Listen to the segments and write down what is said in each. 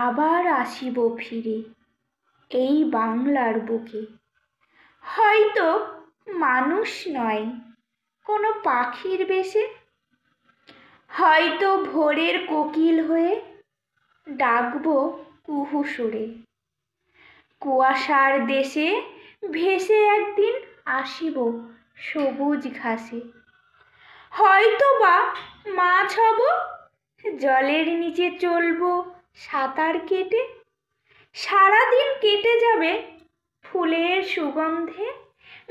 আবার আসিব ফিরে এই বাংলার বুকে। হয়তো মানুষ নয়, কোনো পাখির বেশে, হয়তো ভোরের কোকিল হয়ে ডাকবো কুহু সুরে। কুয়াশার দেশে ভেসে একদিন আসিব সবুজ ঘাসে। হয়তো বা মাছ হব, জলের নিচে চলবো সাঁতার কেটে। সারাদিন কেটে যাবে ফুলের সুগন্ধে,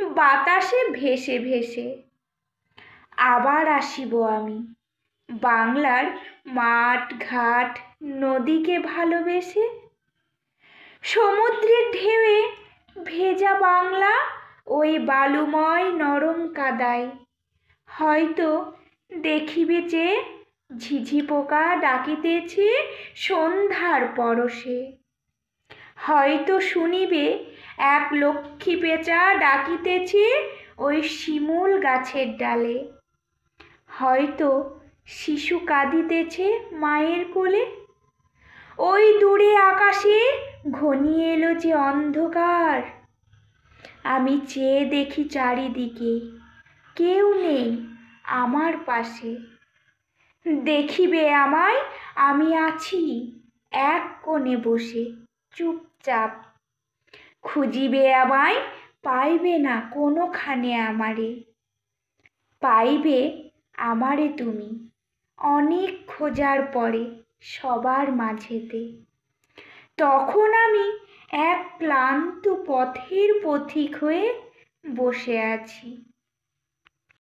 বাতাসে ভেসে ভেসে। আবার আসিব আমি বাংলার মাঠ ঘাট নদীকে ভালোবেসে। সমুদ্রের ঢেউয়ে ভেজা বাংলা ওই বালুময় নরম কাদায়। হয়তো দেখিবে যে ঝিঝি পোকা ডাকিতেছে সন্ধ্যার পরশে। হয়তো শুনিবে এক লক্ষ্মী পেঁচা ডাকিতেছে ওই শিমুল গাছের ডালে। হয়তো শিশু কাঁদিতেছে মায়ের কোলে। ওই দূরে আকাশে ঘনিয়ে এলো যে অন্ধকার। আমি চেয়ে দেখি চারিদিকে, কেউ নেই আমার পাশে। দেখিবে আমায়, আমি আছি এক কোণে বসে চুপচাপ। খুঁজিবে আমায়, পাইবে না কোনোখানে আমারে। পাইবে আমারে তুমি অনেক খোঁজার পরে সবার মাঝেতে। তখন আমি এক ক্লান্ত পথের পথিক হয়ে বসে আছি।